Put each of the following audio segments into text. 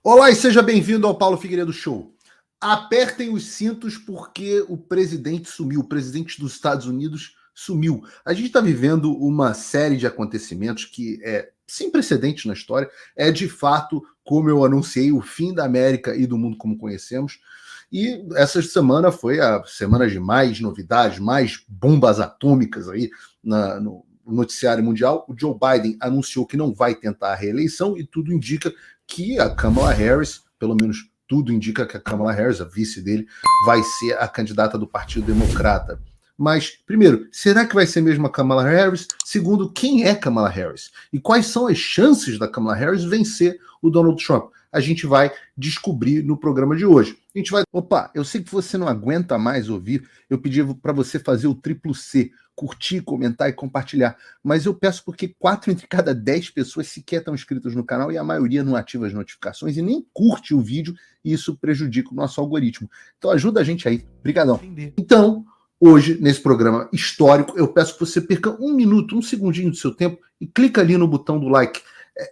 Olá e seja bem-vindo ao Paulo Figueiredo Show. Apertem os cintos porque o presidente sumiu, o presidente dos Estados Unidos sumiu. A gente está vivendo uma série de acontecimentos que é sem precedentes na história. É de fato, como eu anunciei, o fim da América e do mundo como conhecemos. E essa semana foi a semana de mais novidades, mais bombas atômicas aí no noticiário mundial. O Joe Biden anunciou que não vai tentar a reeleição e tudo indica que a Kamala Harris, pelo menos tudo indica que a Kamala Harris, a vice dele, vai ser a candidata do Partido Democrata. Mas, primeiro, será que vai ser mesmo a Kamala Harris? Segundo, quem é Kamala Harris? E quais são as chances da Kamala Harris vencer o Donald Trump? A gente vai descobrir no programa de hoje. A gente vai... Opa, eu sei que você não aguenta mais ouvir, eu pedi para você fazer o triplo C, curtir, comentar e compartilhar. Mas eu peço porque 4 entre cada 10 pessoas sequer estão inscritas no canal e a maioria não ativa as notificações e nem curte o vídeo e isso prejudica o nosso algoritmo. Então ajuda a gente aí. Obrigadão. Então, hoje, nesse programa histórico, eu peço que você perca 1 minuto, 1 segundinho do seu tempo e clica ali no botão do like.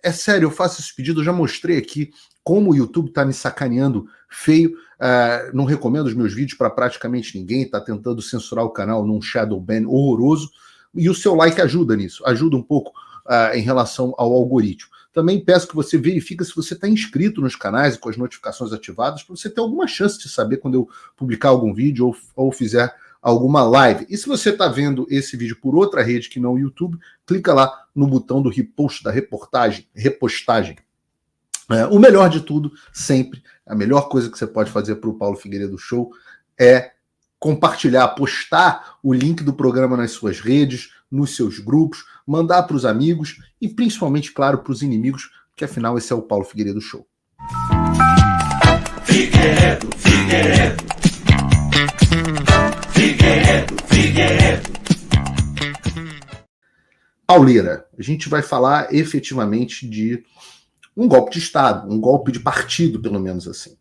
É sério, eu faço esse pedido, eu já mostrei aqui como o YouTube está me sacaneando feio. Não recomendo os meus vídeos para praticamente ninguém, está tentando censurar o canal num shadow ban horroroso. E o seu like ajuda nisso, ajuda um pouco em relação ao algoritmo. Também peço que você verifique se você está inscrito nos canais e com as notificações ativadas, para você ter alguma chance de saber quando eu publicar algum vídeo ou fizer alguma live. E se você está vendo esse vídeo por outra rede que não o YouTube, clica lá no botão do repost, da repostagem. O melhor de tudo, sempre, a melhor coisa que você pode fazer para o Paulo Figueiredo Show é compartilhar, postar o link do programa nas suas redes, nos seus grupos, mandar para os amigos e principalmente, claro, para os inimigos, porque afinal esse é o Paulo Figueiredo Show. Figueiredo. Pauleira, a gente vai falar efetivamente de um golpe de Estado, um golpe de partido, pelo menos assim.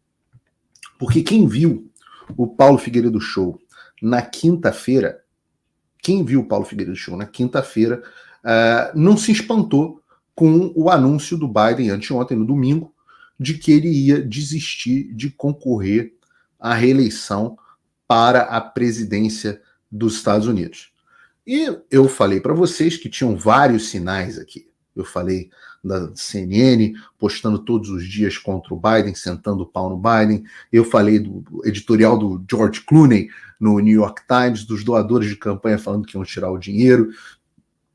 Porque quem viu o Paulo Figueiredo Show na quinta-feira, não se espantou com o anúncio do Biden anteontem, no domingo, de que ele ia desistir de concorrer à reeleição para a presidência dos Estados Unidos. E eu falei para vocês que tinham vários sinais aqui. Eu falei da CNN postando todos os dias contra o Biden, sentando o pau no Biden. Eu falei do editorial do George Clooney no New York Times, dos doadores de campanha falando que iam tirar o dinheiro.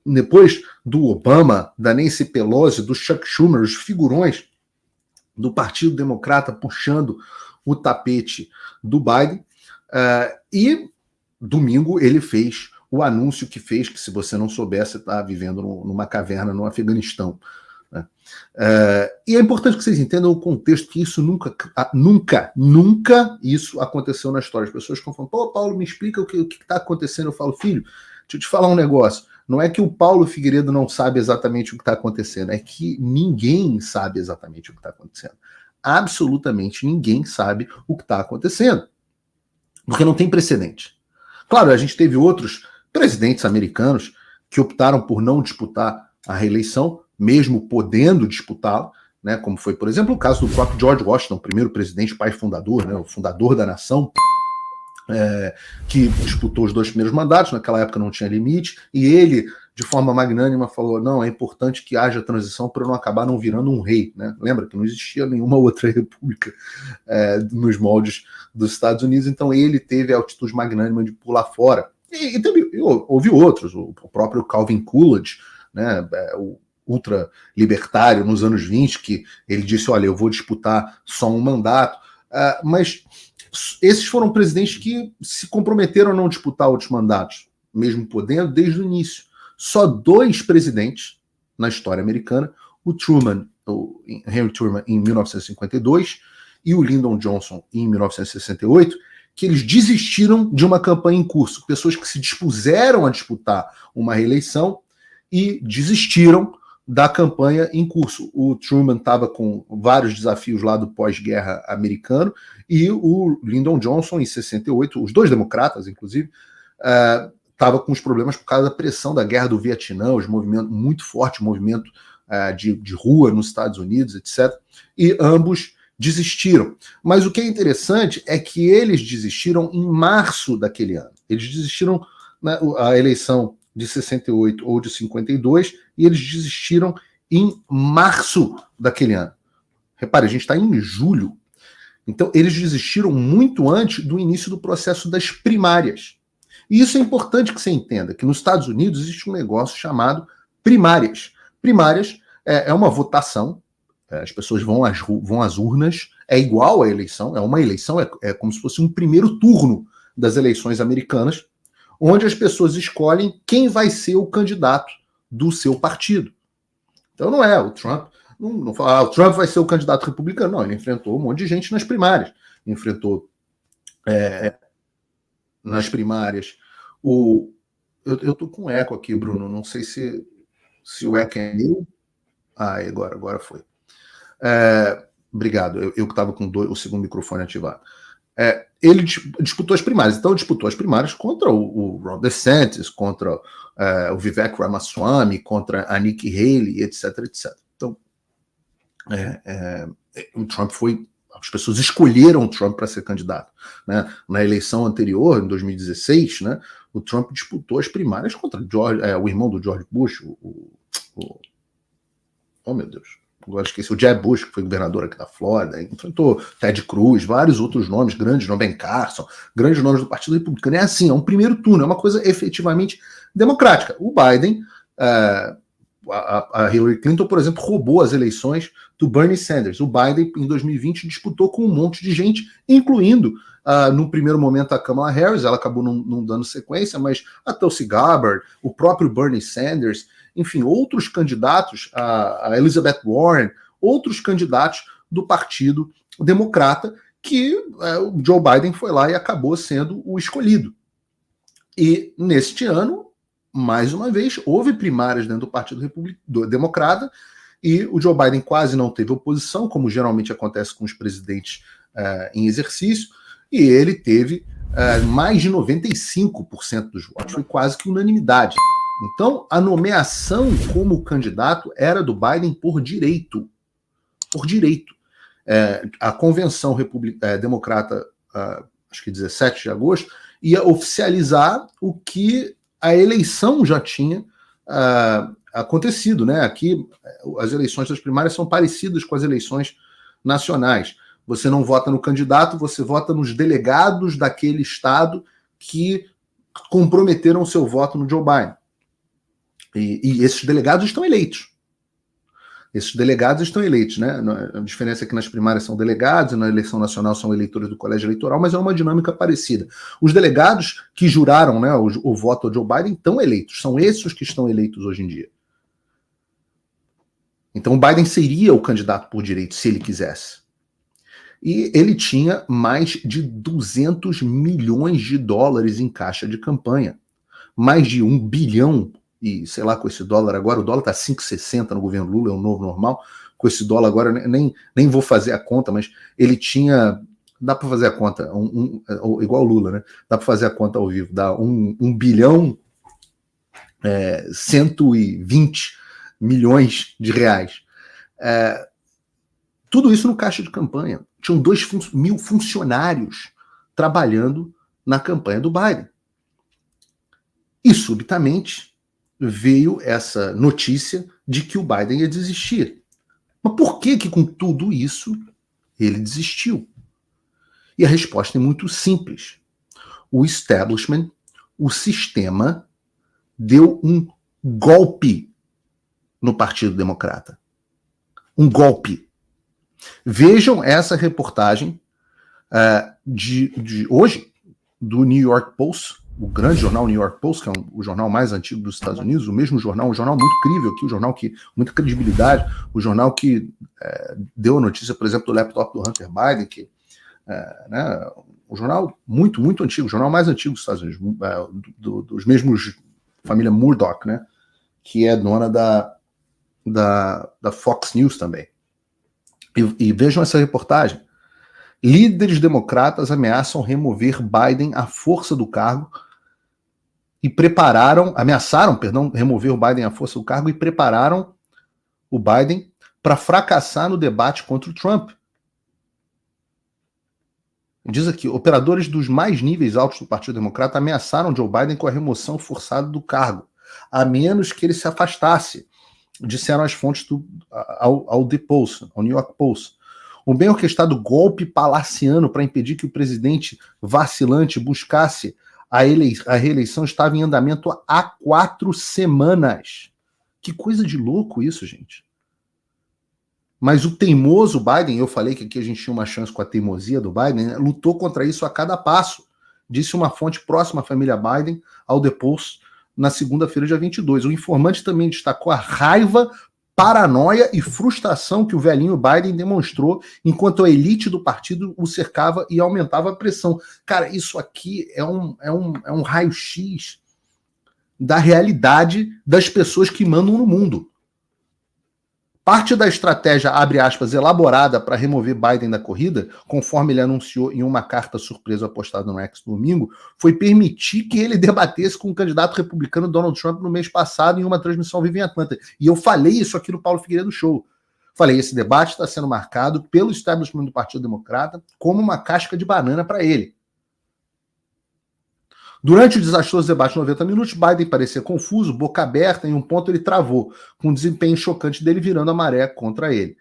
Depois do Obama, da Nancy Pelosi, do Chuck Schumer, os figurões do Partido Democrata puxando o tapete do Biden. E domingo ele fez o anúncio que fez, que se você não soubesse, está vivendo numa caverna no Afeganistão. Né? E é importante que vocês entendam o contexto, que isso nunca isso aconteceu na história. As pessoas ficam falando, pô, Paulo, me explica o que está acontecendo. Eu falo, filho, deixa eu te falar um negócio. Não é que o Paulo Figueiredo não sabe exatamente o que está acontecendo, é que ninguém sabe exatamente o que está acontecendo. Absolutamente ninguém sabe o que está acontecendo. Porque não tem precedente. Claro, a gente teve outros presidentes americanos que optaram por não disputar a reeleição, mesmo podendo disputá-la, né, como foi, por exemplo, o caso do próprio George Washington, o primeiro presidente, pai fundador, né, o fundador da nação, que disputou os 2 primeiros mandatos, naquela época não tinha limite, e ele, de forma magnânima, falou, não, é importante que haja transição para não acabar não virando um rei. Né? Lembra que não existia nenhuma outra república nos moldes dos Estados Unidos, então ele teve a atitude magnânima de pular fora. E houve outros, o próprio Calvin Coolidge, né, o ultra-libertário nos anos 20, que ele disse, olha, eu vou disputar só um mandato, mas esses foram presidentes que se comprometeram a não disputar outros mandatos, mesmo podendo, desde o início. Só 2 presidentes na história americana, o Henry Truman em 1952 e o Lyndon Johnson em 1968, que eles desistiram de uma campanha em curso. Pessoas que se dispuseram a disputar uma reeleição e desistiram da campanha em curso. O Truman estava com vários desafios lá do pós-guerra americano e o Lyndon Johnson, em 68, os 2 democratas, inclusive, estava com os problemas por causa da pressão da guerra do Vietnã, os movimentos muito forte, movimento de rua nos Estados Unidos, etc. E ambos desistiram. Mas o que é interessante é que eles desistiram em março daquele ano. Eles desistiram na a eleição de 68 ou de 52 e eles desistiram em março daquele ano. Repare, a gente está em julho. Então, eles desistiram muito antes do início do processo das primárias. E isso é importante que você entenda, que nos Estados Unidos existe um negócio chamado primárias. Primárias é uma votação, as pessoas vão às urnas, é igual à eleição, é uma eleição, é como se fosse um primeiro turno das eleições americanas, onde as pessoas escolhem quem vai ser o candidato do seu partido. Então não é o Trump, não fala, o Trump vai ser o candidato republicano, não, ele enfrentou um monte de gente nas primárias, enfrentou nas primárias. Eu tô com eco aqui, Bruno, não sei se o eco é meu. Agora foi. Obrigado, eu que estava com o segundo microfone ativado. Ele disputou as primárias, então disputou as primárias contra o Ron DeSantis, contra o Vivek Ramaswamy, contra a Nikki Haley, etc, etc. Então, o Trump foi... As pessoas escolheram o Trump para ser candidato. Né? Na eleição anterior, em 2016, né, o Trump disputou as primárias contra o irmão do George Bush, oh meu Deus, agora esqueci, o Jeb Bush, que foi governador aqui da Flórida, enfrentou Ted Cruz, vários outros nomes, grandes nomes, Ben Carson, grandes nomes do Partido Republicano. É assim, é um primeiro turno, é uma coisa efetivamente democrática. O Biden... A Hillary Clinton, por exemplo, roubou as eleições do Bernie Sanders. O Biden, em 2020, disputou com um monte de gente, incluindo, no primeiro momento, a Kamala Harris. Ela acabou não dando sequência, mas a Tulsi Gabbard, o próprio Bernie Sanders, enfim, outros candidatos, a Elizabeth Warren, outros candidatos do Partido Democrata, que o Joe Biden foi lá e acabou sendo o escolhido. E, neste ano, mais uma vez, houve primárias dentro do Partido Democrata e o Joe Biden quase não teve oposição, como geralmente acontece com os presidentes em exercício, e ele teve mais de 95% dos votos, foi quase que unanimidade. Então, a nomeação como candidato era do Biden por direito. Por direito. A convenção democrata, acho que 17 de agosto, ia oficializar o que a eleição já tinha acontecido, né? Aqui as eleições das primárias são parecidas com as eleições nacionais. Você não vota no candidato, você vota nos delegados daquele estado que comprometeram o seu voto no Joe Biden. E esses delegados estão eleitos. Esses delegados estão eleitos, né? A diferença é que nas primárias são delegados e na eleição nacional são eleitores do colégio eleitoral, mas é uma dinâmica parecida. Os delegados que juraram, né, o voto ao Joe Biden estão eleitos, são esses que estão eleitos hoje em dia. Então o Biden seria o candidato por direito se ele quisesse. E ele tinha mais de 200 milhões de dólares em caixa de campanha. Mais de 1 bilhão. E sei lá, com esse dólar agora, o dólar está 5,60 no governo Lula, é o novo normal. Com esse dólar agora, nem vou fazer a conta, mas ele tinha... Dá para fazer a conta, igual o Lula, né? Dá para fazer a conta ao vivo, dá 1 bilhão 120 milhões de reais. Tudo isso no caixa de campanha. Tinham 2.000 funcionários trabalhando na campanha do Biden. E, subitamente, veio essa notícia de que o Biden ia desistir. Mas por que com tudo isso ele desistiu? E a resposta é muito simples. O establishment, o sistema, deu um golpe no Partido Democrata. Um golpe. Vejam essa reportagem de hoje, do New York Post, o grande jornal New York Post, que é o jornal mais antigo dos Estados Unidos, o mesmo jornal, um jornal muito crível aqui, um jornal que muita credibilidade, o jornal que deu a notícia, por exemplo, do laptop do Hunter Biden, que né, um jornal muito, muito antigo, o jornal mais antigo dos Estados Unidos, dos mesmos família Murdoch, né, que é dona da Fox News também. E vejam essa reportagem. Líderes democratas ameaçam remover Biden à força do cargo e ameaçaram remover o Biden à força do cargo e prepararam o Biden para fracassar no debate contra o Trump. Diz aqui, operadores dos mais níveis altos do Partido Democrata ameaçaram Joe Biden com a remoção forçada do cargo, a menos que ele se afastasse, disseram as fontes ao The Post, ao New York Post. Um bem orquestrado golpe palaciano para impedir que o presidente vacilante buscasse a reeleição estava em andamento há 4 semanas. Que coisa de louco isso, gente. Mas o teimoso Biden, eu falei que aqui a gente tinha uma chance com a teimosia do Biden, né, lutou contra isso a cada passo, disse uma fonte próxima à família Biden ao The Post na segunda-feira, dia 22. O informante também destacou a raiva, paranoia e frustração que o velhinho Biden demonstrou enquanto a elite do partido o cercava e aumentava a pressão. Cara, isso aqui é um raio-x da realidade das pessoas que mandam no mundo. Parte da estratégia, abre aspas, elaborada para remover Biden da corrida, conforme ele anunciou em uma carta surpresa postada no X no domingo, foi permitir que ele debatesse com o candidato republicano Donald Trump no mês passado em uma transmissão ao vivo em Atlanta. E eu falei isso aqui no Paulo Figueiredo Show. Falei, esse debate está sendo marcado pelo establishment do Partido Democrata como uma casca de banana para ele. Durante o desastroso debate de 90 minutos, Biden parecia confuso, boca aberta, em um ponto ele travou, com o desempenho chocante dele virando a maré contra ele.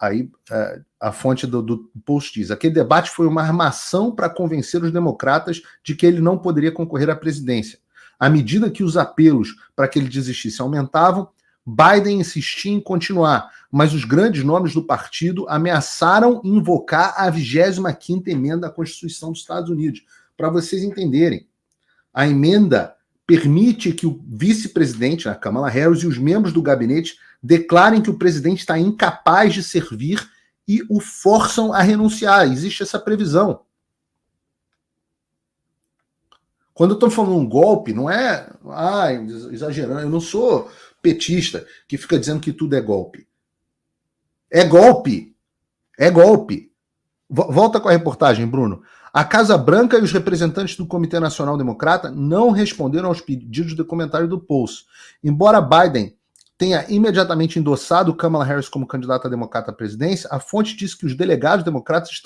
Aí a fonte do Post diz, aquele debate foi uma armação para convencer os democratas de que ele não poderia concorrer à presidência. À medida que os apelos para que ele desistisse aumentavam, Biden insistia em continuar, mas os grandes nomes do partido ameaçaram invocar a 25ª emenda da Constituição dos Estados Unidos. Para vocês entenderem, a emenda permite que o vice-presidente, a Kamala Harris, e os membros do gabinete declarem que o presidente está incapaz de servir e o forçam a renunciar. Existe essa previsão. Quando eu estou falando um golpe, não é exagerando, eu não sou petista que fica dizendo que tudo é golpe. É golpe. É golpe. Volta com a reportagem, Bruno. A Casa Branca e os representantes do Comitê Nacional Democrata não responderam aos pedidos de comentário do Post. Embora Biden tenha imediatamente endossado Kamala Harris como candidata democrata à presidência, a fonte disse que os delegados democratas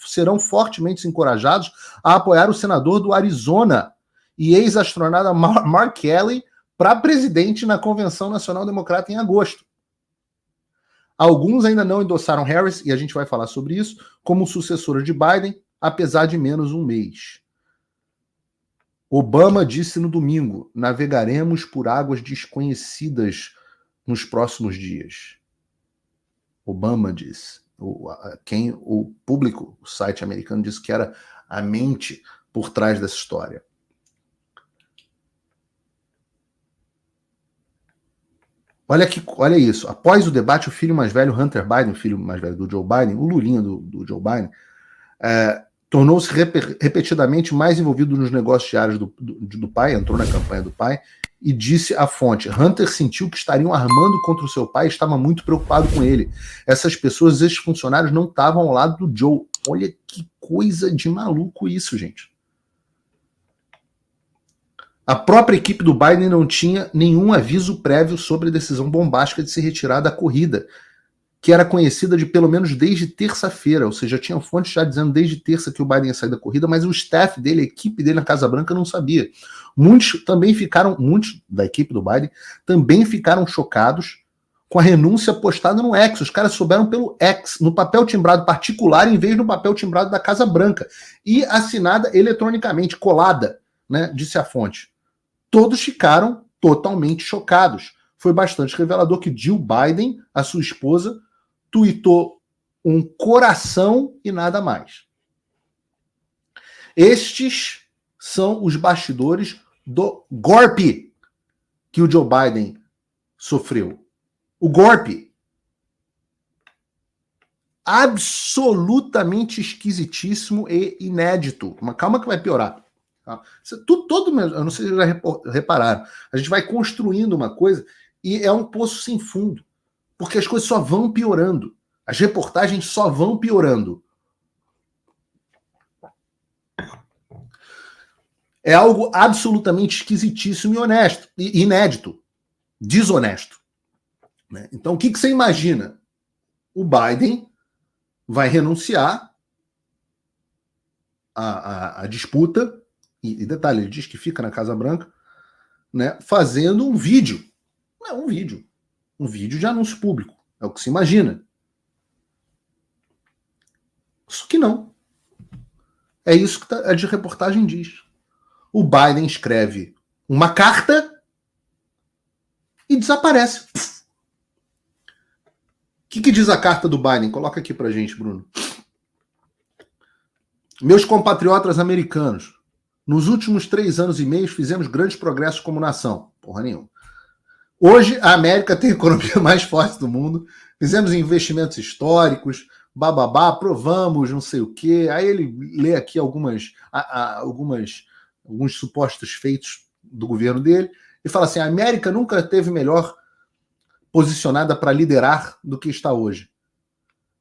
serão fortemente encorajados a apoiar o senador do Arizona e ex-astronauta Mark Kelly para presidente na Convenção Nacional Democrata em agosto. Alguns ainda não endossaram Harris, e a gente vai falar sobre isso, como sucessora de Biden, apesar de menos um mês. Obama disse no domingo, navegaremos por águas desconhecidas nos próximos dias. Obama disse. O público, o site americano, disse que era a mente por trás dessa história. Olha isso. Após o debate, o filho mais velho, Hunter Biden, o filho mais velho do Joe Biden, o Lulinha do Joe Biden, tornou-se repetidamente mais envolvido nos negócios diários do pai, entrou na campanha do pai, e disse à fonte, Hunter sentiu que estariam armando contra o seu pai e estava muito preocupado com ele. Essas pessoas, esses funcionários, não estavam ao lado do Joe. Olha que coisa de maluco isso, gente. A própria equipe do Biden não tinha nenhum aviso prévio sobre a decisão bombástica de se retirar da corrida, que era conhecida de pelo menos desde terça-feira, ou seja, tinha fontes já dizendo desde terça que o Biden ia sair da corrida, mas o staff dele, a equipe dele na Casa Branca não sabia. Muitos da equipe do Biden também ficaram chocados com a renúncia postada no X. Os caras souberam pelo X, no papel timbrado particular, em vez do papel timbrado da Casa Branca, e assinada eletronicamente, colada, né, disse a fonte. Todos ficaram totalmente chocados. Foi bastante revelador que Jill Biden, a sua esposa, tuitou um coração e nada mais. Estes são os bastidores do golpe que o Joe Biden sofreu. O golpe. Absolutamente esquisitíssimo e inédito. Mas calma que vai piorar. Eu não sei se vocês já repararam. A gente vai construindo uma coisa e é um poço sem fundo. Porque as coisas só vão piorando. As reportagens só vão piorando. É algo absolutamente esquisitíssimo e honesto, e inédito, desonesto. Né? Então, o que você imagina? O Biden vai renunciar a disputa, e detalhe, ele diz que fica na Casa Branca, né, fazendo um vídeo. Não é um vídeo. Um vídeo de anúncio público. É o que se imagina. Só que não. É isso que a de reportagem diz. O Biden escreve uma carta e desaparece. O que diz a carta do Biden? Coloca aqui pra gente, Bruno. Meus compatriotas americanos, nos últimos 3 anos e meio fizemos grandes progressos como nação. Porra nenhuma. Hoje, a América tem a economia mais forte do mundo. Fizemos investimentos históricos, bababá, aprovamos não sei o quê. Aí ele lê aqui alguns supostos feitos do governo dele e fala assim, a América nunca teve melhor posicionada para liderar do que está hoje.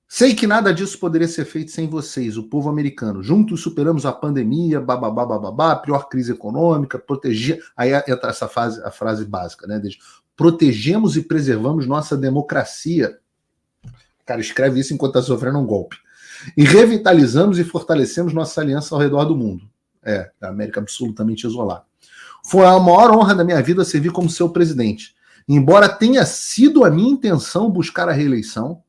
Sei que nada disso poderia ser feito sem vocês, o povo americano. Juntos superamos a pandemia, bababá, bababá, pior crise econômica, proteger... Aí entra a frase básica, né? Protegemos e preservamos nossa democracia. O cara escreve isso enquanto está sofrendo um golpe. E revitalizamos e fortalecemos nossa aliança ao redor do mundo. A América absolutamente isolada. Foi a maior honra da minha vida servir como seu presidente. Embora tenha sido a minha intenção buscar a reeleição,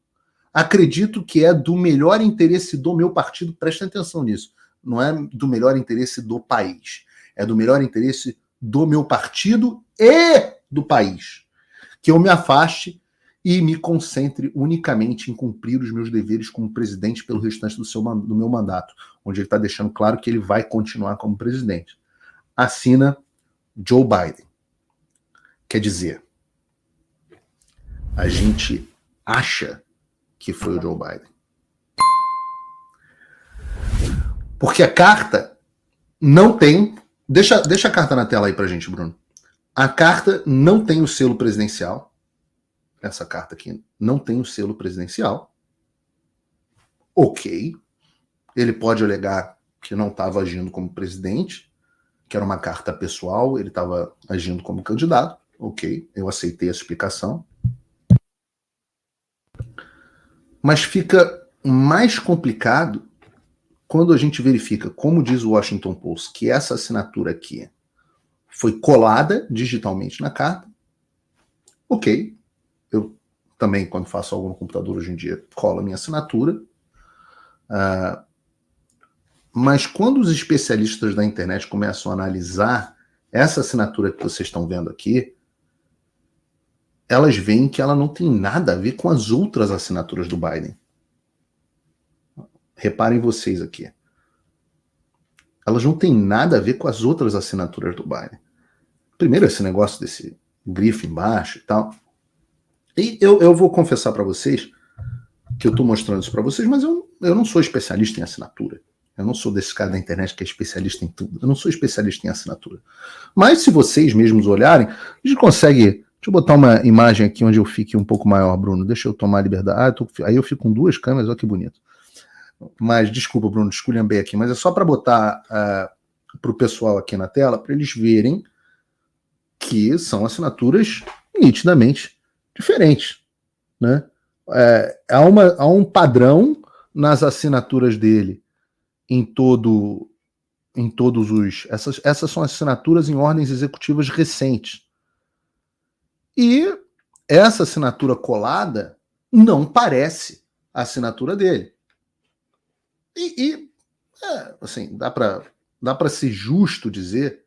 acredito que é do melhor interesse do meu partido, prestem atenção nisso, não é do melhor interesse do país, é do melhor interesse do meu partido e do país, que eu me afaste e me concentre unicamente em cumprir os meus deveres como presidente pelo restante do meu mandato, onde ele está deixando claro que ele vai continuar como presidente. Assina Joe Biden. Quer dizer, a gente acha que foi o Joe Biden. Porque a carta não tem... Deixa a carta na tela aí pra gente, Bruno. A carta não tem o selo presidencial. Essa carta aqui não tem o selo presidencial. Ok. Ele pode alegar que não estava agindo como presidente, que era uma carta pessoal, ele estava agindo como candidato. Ok, eu aceitei essa explicação. Mas fica mais complicado quando a gente verifica, como diz o Washington Post, que essa assinatura aqui foi colada digitalmente na carta. Ok, eu também, quando faço algo no computador hoje em dia, colo a minha assinatura. Mas quando os especialistas da internet começam a analisar essa assinatura que vocês estão vendo aqui, elas veem que ela não tem nada a ver com as outras assinaturas do Biden. Reparem vocês aqui. Elas não têm nada a ver com as outras assinaturas do Biden. Primeiro, esse negócio desse grifo embaixo e tal. E eu vou confessar para vocês que eu estou mostrando isso para vocês, mas eu não sou especialista em assinatura. Eu não sou desse cara da internet que é especialista em tudo. Eu não sou especialista em assinatura. Mas se vocês mesmos olharem, a gente consegue... Deixa eu botar uma imagem aqui onde eu fique um pouco maior, Bruno. Deixa eu tomar a liberdade. Aí eu fico com 2 câmeras, olha que bonito. Mas, desculpa, Bruno, esculhambei aqui. Mas é só para botar para o pessoal aqui na tela, para eles verem que são assinaturas nitidamente diferentes. Né? Há um padrão nas assinaturas dele em todos os... Essas são assinaturas em ordens executivas recentes. E essa assinatura colada não parece a assinatura dele. Assim, dá para ser justo dizer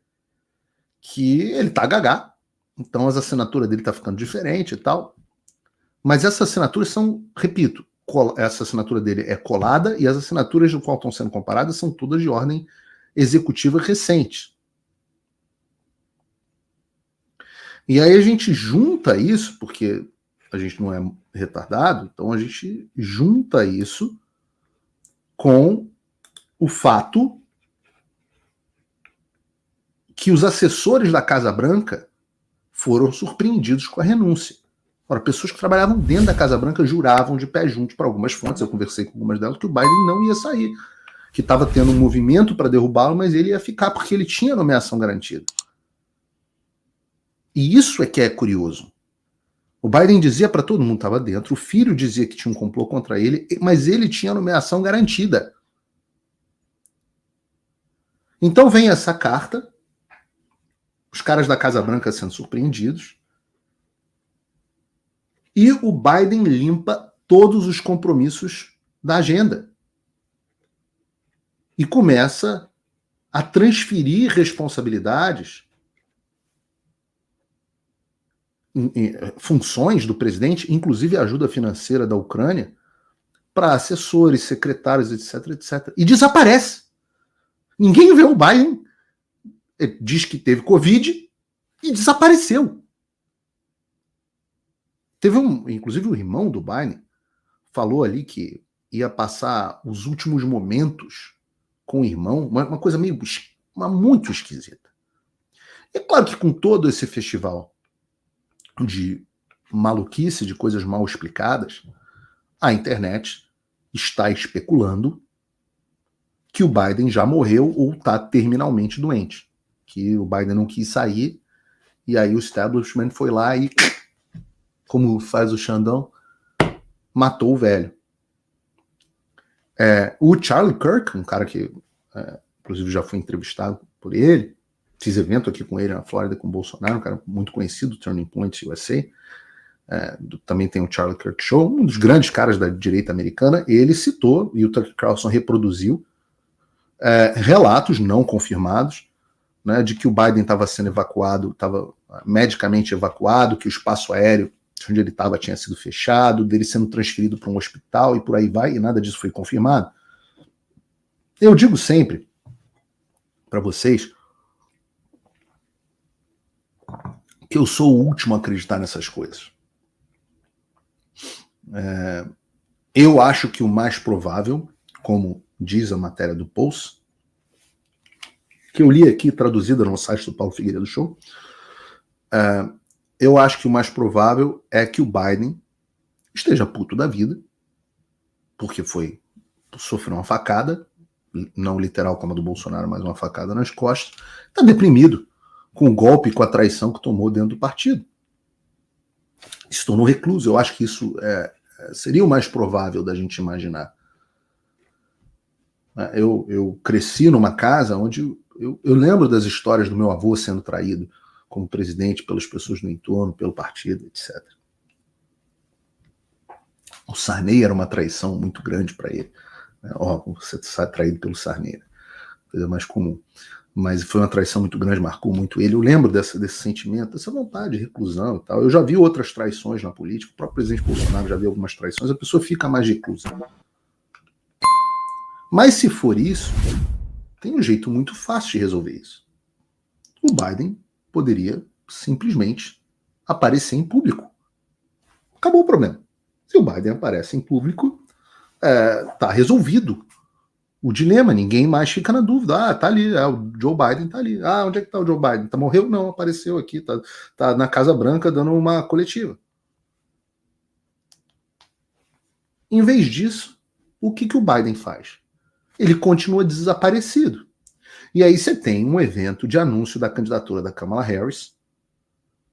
que ele tá gagá. Então as assinaturas dele tá ficando diferente e tal. Mas essas assinaturas são, repito, essa assinatura dele é colada e as assinaturas do qual estão sendo comparadas são todas de ordem executiva recente. E aí a gente junta isso, porque a gente não é retardado, então a gente junta isso com o fato que os assessores da Casa Branca foram surpreendidos com a renúncia. Ora, pessoas que trabalhavam dentro da Casa Branca juravam de pé junto para algumas fontes, eu conversei com algumas delas, que o Biden não ia sair, que estava tendo um movimento para derrubá-lo, mas ele ia ficar porque ele tinha nomeação garantida. E isso é que é curioso. O Biden dizia para todo mundo que estava dentro, o filho dizia que tinha um complô contra ele, mas ele tinha nomeação garantida. Então vem essa carta, os caras da Casa Branca sendo surpreendidos, e o Biden limpa todos os compromissos da agenda. E começa a transferir responsabilidades, funções do presidente, inclusive a ajuda financeira da Ucrânia, para assessores, secretários, etc, etc. E desaparece. Ninguém vê o Biden. Ele diz que teve Covid e desapareceu. Teve inclusive o irmão do Biden falou ali que ia passar os últimos momentos com o irmão, uma coisa muito esquisita. É claro que com todo esse festival de maluquice, de coisas mal explicadas, a internet está especulando que o Biden já morreu ou está terminalmente doente, que o Biden não quis sair, e aí o establishment foi lá e, como faz o Xandão, matou o velho. O Charlie Kirk, um cara que inclusive já foi entrevistado por ele, fiz evento aqui com ele na Flórida com o Bolsonaro, um cara muito conhecido, Turning Point USA, também tem o Charlie Kirk Show, um dos grandes caras da direita americana. Ele citou, e o Tucker Carlson reproduziu, relatos não confirmados, né, de que o Biden estava sendo evacuado, estava medicamente evacuado, que o espaço aéreo onde ele estava tinha sido fechado, dele sendo transferido para um hospital e por aí vai, e nada disso foi confirmado. Eu digo sempre para vocês que eu sou o último a acreditar nessas coisas. Eu acho que o mais provável, como diz a matéria do Pulse, que eu li aqui, traduzida no site do Paulo Figueiredo Show, eu acho que o mais provável é que o Biden esteja puto da vida, porque sofreu uma facada, não literal como a do Bolsonaro, mas uma facada nas costas, está deprimido com o golpe e com a traição que tomou dentro do partido. Se tornou recluso. Eu acho que isso seria o mais provável da gente imaginar. Eu cresci numa casa onde eu lembro das histórias do meu avô sendo traído como presidente pelas pessoas no entorno, pelo partido, etc. O Sarney era uma traição muito grande para ele. Você sai traído pelo Sarney, coisa mais comum. Mas foi uma traição muito grande, marcou muito ele. Eu lembro desse sentimento, dessa vontade de reclusão e tal. Eu já vi outras traições na política, o próprio presidente Bolsonaro já viu algumas traições, a pessoa fica mais reclusa. Mas se for isso, tem um jeito muito fácil de resolver isso. O Biden poderia simplesmente aparecer em público. Acabou o problema. Se o Biden aparece em público, tá resolvido o dilema, ninguém mais fica na dúvida. Tá ali, o Joe Biden tá ali. Onde é que tá o Joe Biden? Morreu? Não, apareceu aqui, tá na Casa Branca dando uma coletiva. Em vez disso, o que o Biden faz? Ele continua desaparecido. E aí você tem um evento de anúncio da candidatura da Kamala Harris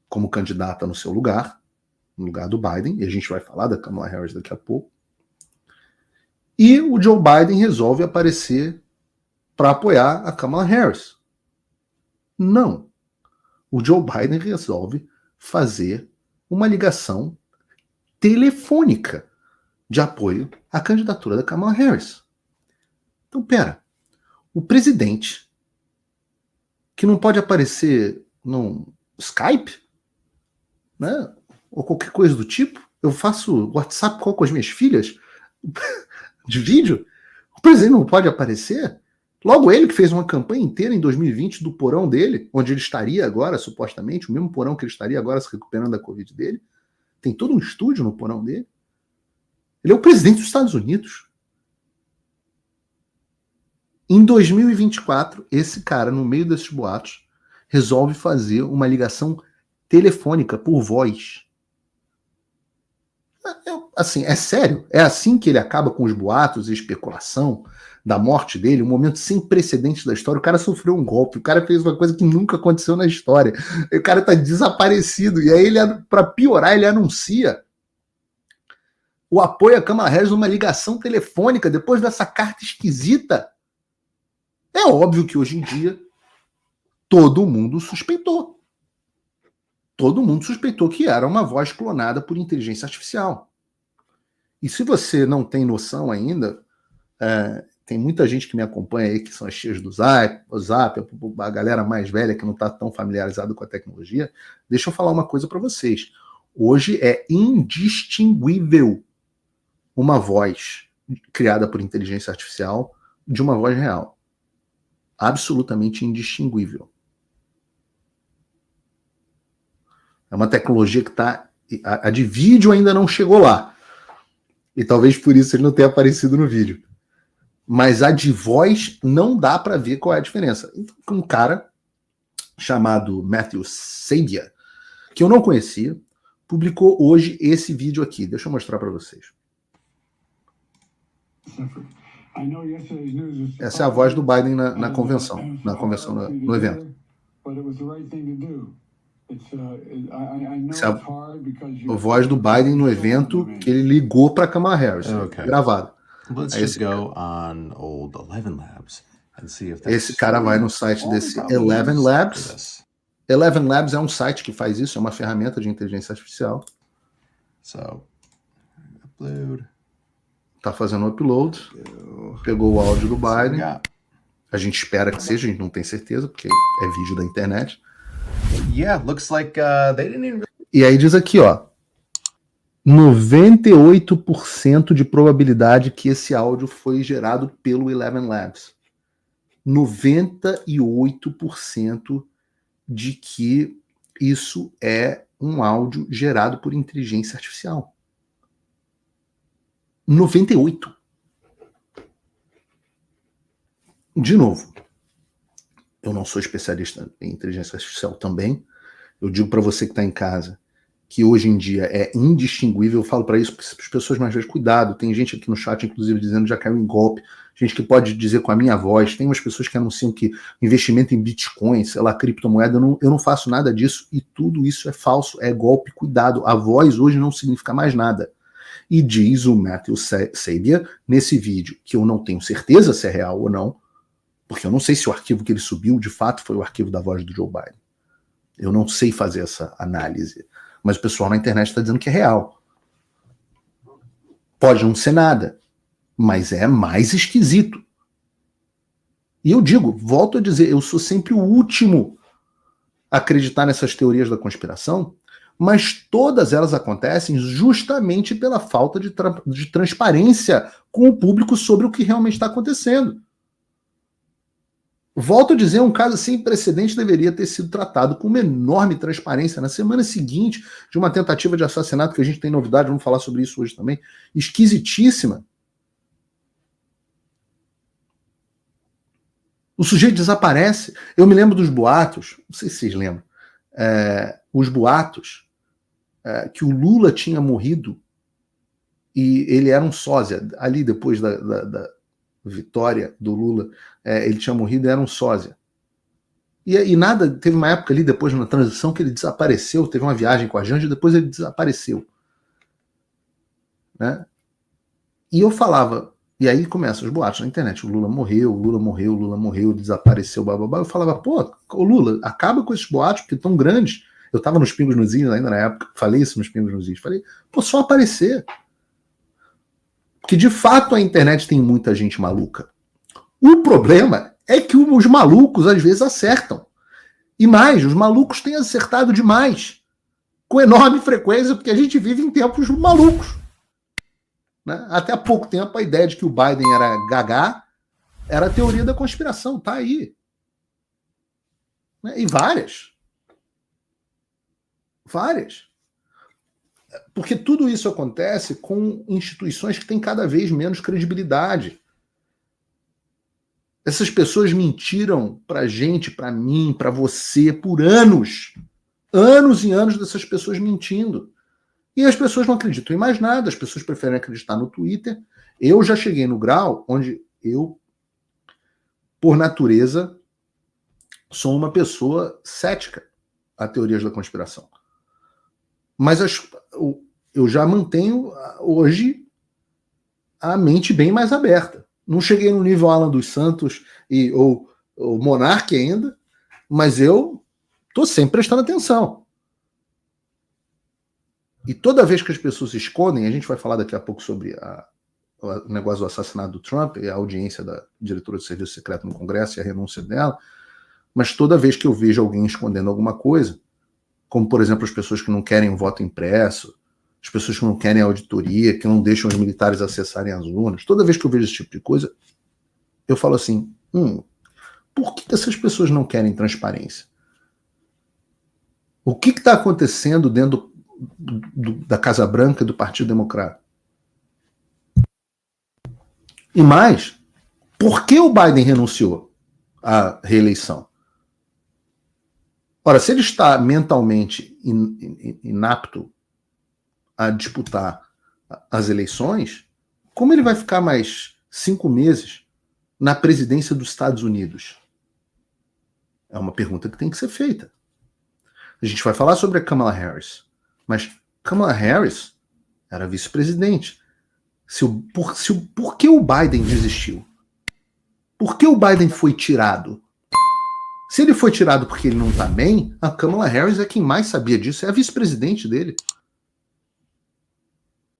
como candidata no seu lugar, no lugar do Biden, e a gente vai falar da Kamala Harris daqui a pouco. E o Joe Biden resolve aparecer para apoiar a Kamala Harris. Não. O Joe Biden resolve fazer uma ligação telefônica de apoio à candidatura da Kamala Harris. Então, o presidente, que não pode aparecer no Skype, né, ou qualquer coisa do tipo, eu faço WhatsApp call com as minhas filhas de vídeo, o presidente não pode aparecer? Logo ele que fez uma campanha inteira em 2020 do porão dele, onde ele estaria agora, supostamente, o mesmo porão que ele estaria agora se recuperando da Covid dele, tem todo um estúdio no porão dele. Ele é o presidente dos Estados Unidos. Em 2024, esse cara, no meio desses boatos, resolve fazer uma ligação telefônica por voz. Assim, é sério? É assim que ele acaba com os boatos e especulação da morte dele? Um momento sem precedentes da história. O cara sofreu um golpe, o cara fez uma coisa que nunca aconteceu na história. O cara tá desaparecido. E aí, para piorar, ele anuncia o apoio a Kamala Harris numa ligação telefônica depois dessa carta esquisita. É óbvio que hoje em dia todo mundo suspeitou. Todo mundo suspeitou que era uma voz clonada por inteligência artificial. E se você não tem noção ainda, tem muita gente que me acompanha aí, que são as tias do Zap, a galera mais velha que não está tão familiarizada com a tecnologia. Deixa eu falar uma coisa para vocês. Hoje é indistinguível uma voz criada por inteligência artificial de uma voz real. Absolutamente indistinguível. É uma tecnologia que está... A de vídeo ainda não chegou lá. E talvez por isso ele não tenha aparecido no vídeo. Mas a de voz não dá para ver qual é a diferença. Então, um cara chamado Matthew Sabia, que eu não conhecia, publicou hoje esse vídeo aqui. Deixa eu mostrar para vocês. Essa é a voz do Biden na convenção, no evento. Essa é a voz do Biden no evento que ele ligou para a Kamala Harris, gravado. Esse cara vai no site desse Eleven Labs. Eleven Labs é um site que faz isso, é uma ferramenta de inteligência artificial. Tá fazendo upload. Pegou o áudio do Biden. A gente espera que seja, a gente não tem certeza, porque é vídeo da internet. E aí diz aqui, ó, 98% de probabilidade que esse áudio foi gerado pelo Eleven Labs. 98% de que isso é um áudio gerado por inteligência artificial. 98%. De novo, eu não sou especialista em inteligência artificial também. Eu digo para você que está em casa que hoje em dia é indistinguível. Eu falo para isso para as pessoas mais velhas, cuidado. Tem gente aqui no chat, inclusive, dizendo que já caiu em golpe. Gente que pode dizer com a minha voz. Tem umas pessoas que anunciam que investimento em Bitcoin, sei lá, criptomoeda. Eu não faço nada disso e tudo isso é falso, é golpe. Cuidado, a voz hoje não significa mais nada. E diz o Matthew Sabia nesse vídeo, que eu não tenho certeza se é real ou não, porque eu não sei se o arquivo que ele subiu de fato foi o arquivo da voz do Joe Biden. Eu não sei fazer essa análise. Mas o pessoal na internet está dizendo que é real. Pode não ser nada, mas é mais esquisito. E eu digo, volto a dizer, eu sou sempre o último a acreditar nessas teorias da conspiração, mas todas elas acontecem justamente pela falta de transparência com o público sobre o que realmente está acontecendo. Volto a dizer, um caso sem precedente deveria ter sido tratado com uma enorme transparência. Na semana seguinte de uma tentativa de assassinato, que a gente tem novidade, vamos falar sobre isso hoje também, esquisitíssima. O sujeito desaparece. Eu me lembro dos boatos, não sei se vocês lembram, os boatos que o Lula tinha morrido e ele era um sósia. Ali depois da vitória do Lula, ele tinha morrido e era um sósia. E nada, teve uma época ali depois na transição que ele desapareceu, teve uma viagem com a Janja e depois ele desapareceu. Né? E eu falava, e aí começam os boatos na internet, o Lula morreu, desapareceu, blá blá blá. Eu falava, pô, o Lula, acaba com esses boatos, porque tão grandes. Eu estava nos Pingos nos Is ainda na época, falei isso nos Pingos nos Is, falei, pô, só aparecer. Porque de fato a internet tem muita gente maluca. O problema é que os malucos às vezes acertam. E mais, os malucos têm acertado demais. Com enorme frequência, porque a gente vive em tempos malucos. Né? Até há pouco tempo a ideia de que o Biden era gagá era a teoria da conspiração, tá aí. Né? E várias. Porque tudo isso acontece com instituições que têm cada vez menos credibilidade. Essas pessoas mentiram pra gente, pra mim, pra você, por anos. Anos e anos dessas pessoas mentindo. E as pessoas não acreditam em mais nada, as pessoas preferem acreditar no Twitter. Eu já cheguei no grau onde eu, por natureza, sou uma pessoa cética a teorias da conspiração. Mas eu já mantenho hoje a mente bem mais aberta. Não cheguei no nível Alan dos Santos ou Monark ainda, mas eu estou sempre prestando atenção. E toda vez que as pessoas se escondem, a gente vai falar daqui a pouco sobre o negócio do assassinato do Trump e a audiência da diretora do Serviço Secreto no Congresso e a renúncia dela, mas toda vez que eu vejo alguém escondendo alguma coisa, como, por exemplo, as pessoas que não querem o voto impresso, as pessoas que não querem a auditoria, que não deixam os militares acessarem as urnas, toda vez que eu vejo esse tipo de coisa, eu falo assim, por que essas pessoas não querem transparência? O que está acontecendo dentro da Casa Branca e do Partido Democrata? E mais, por que o Biden renunciou à reeleição? Ora, se ele está mentalmente inapto a disputar as eleições, como ele vai ficar mais 5 meses na presidência dos Estados Unidos? É uma pergunta que tem que ser feita. A gente vai falar sobre a Kamala Harris, mas Kamala Harris era vice-presidente. Por que o Biden desistiu? Por que o Biden foi tirado? Se ele foi tirado porque ele não está bem, a Kamala Harris é quem mais sabia disso, é a vice-presidente dele.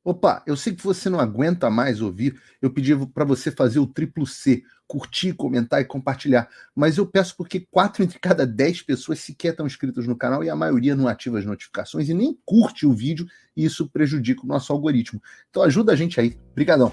Opa, eu sei que você não aguenta mais ouvir, eu pedi para você fazer o triplo C, curtir, comentar e compartilhar, mas eu peço porque 4 entre cada 10 pessoas sequer estão inscritas no canal e a maioria não ativa as notificações e nem curte o vídeo e isso prejudica o nosso algoritmo. Então ajuda a gente aí. Obrigadão.